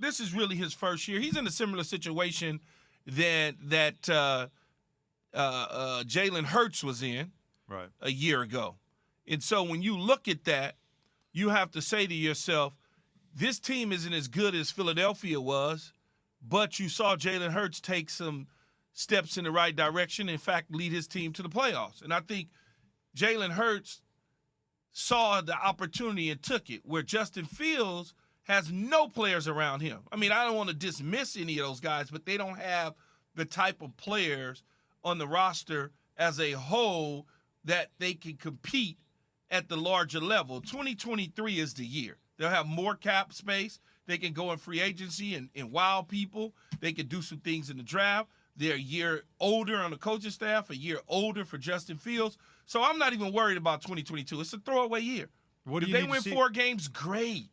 this is really his first year. He's in a similar situation that Jalen Hurts was in a year ago. And so when you look at that, you have to say to yourself, this team isn't as good as Philadelphia was, but you saw Jalen Hurts take some steps in the right direction, in fact, lead his team to the playoffs. And I think Jalen Hurts saw the opportunity and took it, where Justin Fields has no players around him. I mean, I don't want to dismiss any of those guys, but they don't have the type of players on the roster as a whole that they can compete at the larger level. 2023 is the year. They'll have more cap space. They can go in free agency and wow people. They can do some things in the draft. They're a year older on the coaching staff, a year older for Justin Fields. So I'm not even worried about 2022. It's a throwaway year. If they win 4 games, great.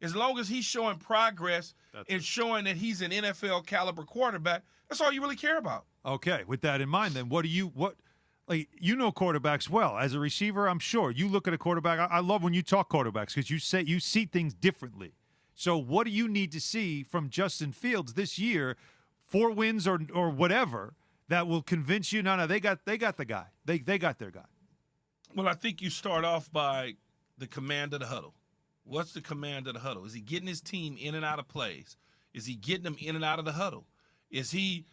As long as he's showing progress and showing that he's an NFL caliber quarterback, that's all you really care about. Okay, with that in mind, then you know quarterbacks well. As a receiver, I'm sure you look at a quarterback. I love when you talk quarterbacks because you see things differently. So what do you need to see from Justin Fields this year, 4 wins or whatever, that will convince you? No, they got the guy. They got their guy. Well, I think you start off by the command of the huddle. What's the command of the huddle? Is he getting his team in and out of plays? Is he getting them in and out of the huddle? Is he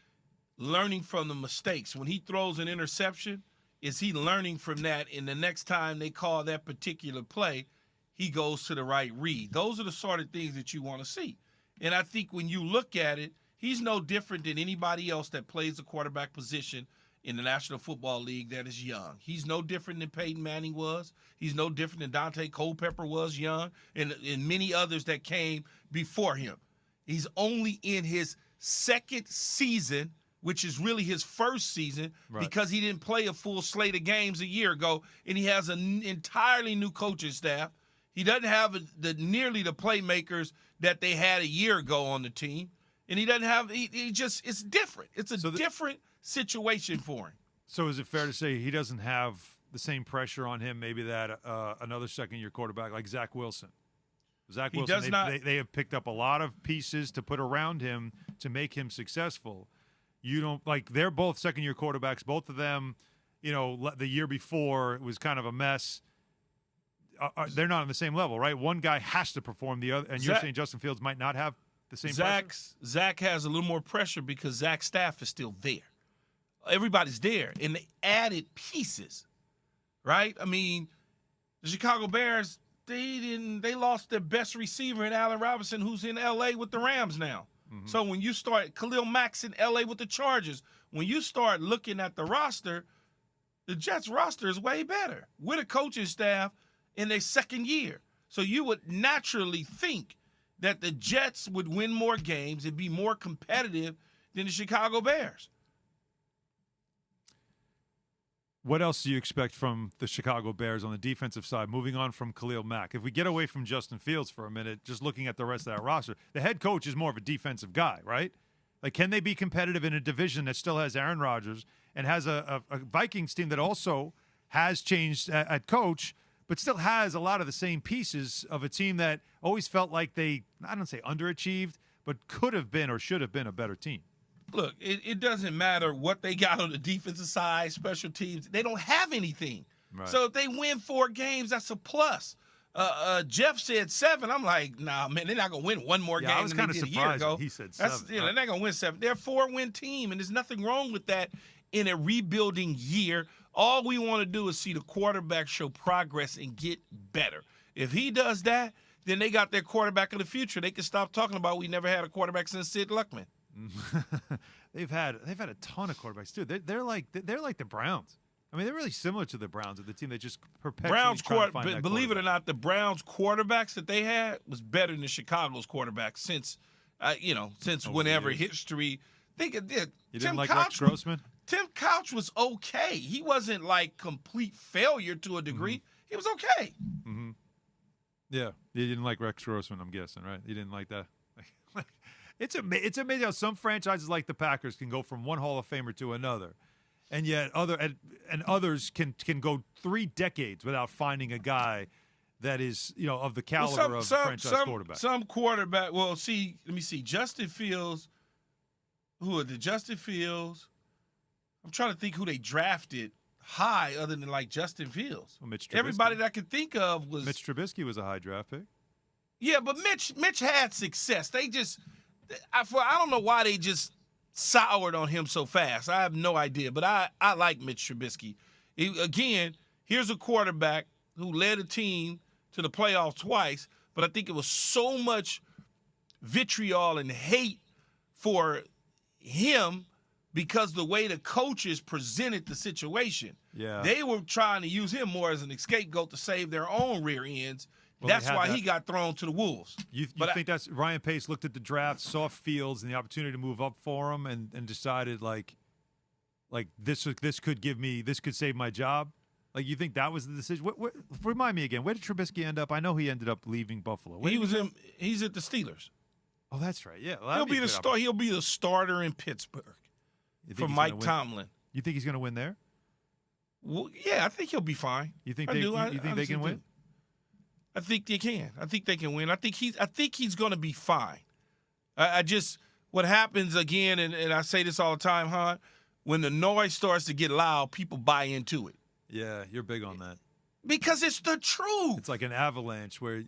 learning from the mistakes? When he throws an interception, is he learning from that? And the next time they call that particular play, he goes to the right read. Those are the sort of things that you want to see. And I think when you look at it, he's no different than anybody else that plays the quarterback position in the National Football League that is young. He's no different than Peyton Manning was. He's no different than Dante Culpepper was young, and many others that came before him. He's only in his second season, which is really his first season, because he didn't play a full slate of games a year ago, and he has an entirely new coaching staff. He doesn't have nearly the playmakers that they had a year ago on the team, and he doesn't have. It's different. It's a different situation for him. So is it fair to say he doesn't have the same pressure on him maybe that another second-year quarterback like Zach Wilson? Zach Wilson, they have picked up a lot of pieces to put around him to make him successful. You don't they're both second-year quarterbacks. Both of them, the year before it was kind of a mess. They're not on the same level, right? One guy has to perform, the other, and you're saying Justin Fields might not have the same pressure? Zach has a little more pressure because Zach's staff is still there. Everybody's there, and they added pieces, right? I mean, the Chicago Bears, they lost their best receiver in Allen Robinson, who's in L.A. with the Rams now. Mm-hmm. So when you start Khalil Mack's in L.A. with the Chargers, when you start looking at the roster, the Jets roster is way better with a coaching staff in their second year. So you would naturally think that the Jets would win more games and be more competitive than the Chicago Bears. What else do you expect from the Chicago Bears on the defensive side, moving on from Khalil Mack? If we get away from Justin Fields for a minute, just looking at the rest of that roster, the head coach is more of a defensive guy, right? Can they be competitive in a division that still has Aaron Rodgers and has a Vikings team that also has changed at coach, but still has a lot of the same pieces of a team that always felt like they, I don't say underachieved, but could have been or should have been a better team? Look, it doesn't matter what they got on the defensive side, special teams. They don't have anything. Right. So if they win 4 games, that's a plus. Jeff said 7. I'm like, nah, man, they're not going to win one more game than they did a year ago. He said 7. They're not going to win 7. They're a 4-win team, and there's nothing wrong with that in a rebuilding year. All we want to do is see the quarterback show progress and get better. If he does that, then they got their quarterback of the future. They can stop talking about we never had a quarterback since Sid Luckman. They've had a ton of quarterbacks too. They're like the Browns. I mean, they're really similar to the Browns, the team that just perpetually try to find that believe it or not, the Browns quarterbacks that they had was better than Chicago's quarterbacks since whenever history. You didn't like Rex Grossman? Tim Couch was okay. He wasn't like complete failure to a degree. Mm-hmm. He was okay. Mm-hmm. Yeah, you didn't like Rex Grossman, I'm guessing, right? You didn't like that. It's amazing how some franchises like the Packers can go from one Hall of Famer to another, and yet others can go 3 decades without finding a guy that is, of the caliber of franchise quarterback. Some quarterback. Well, see, let me see. Justin Fields. Who are the Justin Fields? I'm trying to think who they drafted high other than like Justin Fields. Well, Mitch Trubisky. Everybody that I could think of was Mitch Trubisky was a high draft pick. Yeah, but Mitch had success. They just I don't know why they just soured on him so fast. I have no idea, but I like Mitch Trubisky. Again, here's a quarterback who led a team to the playoffs twice, but I think it was so much vitriol and hate for him because the way the coaches presented the situation. Yeah. They were trying to use him more as an scapegoat to save their own rear ends. Well, that's why he got thrown to the Wolves. You think that's Ryan Pace looked at the draft, saw Fields and the opportunity to move up for him, and decided like this could save my job? Like, you think that was the decision? What, remind me again, where did Trubisky end up? I know he ended up leaving Buffalo. He's at the Steelers. Oh, that's right. Yeah, well, he'll be the starter in Pittsburgh for Mike Tomlin. You think he's going to win there? Well, yeah, I think he'll be fine. You think they can win? I think they can. I think they can win. I think he's going to be fine. I just what happens again, and I say this all the time, huh? When the noise starts to get loud, people buy into it. Yeah, you're big on that. Because it's the truth. It's like an avalanche where,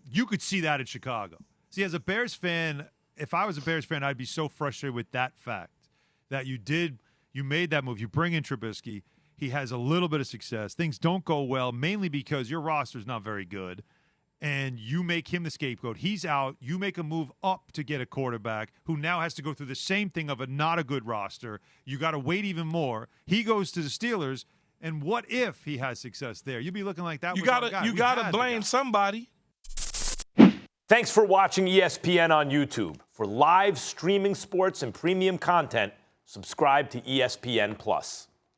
you could see that in Chicago. See, as a Bears fan, if I was a Bears fan, I'd be so frustrated with that fact that you made that move. You bring in Trubisky. He has a little bit of success. Things don't go well, mainly because your roster's not very good, and you make him the scapegoat. He's out. You make a move up to get a quarterback who now has to go through the same thing of not a good roster. You got to wait even more. He goes to the Steelers, and what if he has success there? You'd be looking like that. You gotta blame somebody. Thanks for watching ESPN on YouTube. For live streaming sports and premium content, subscribe to ESPN+.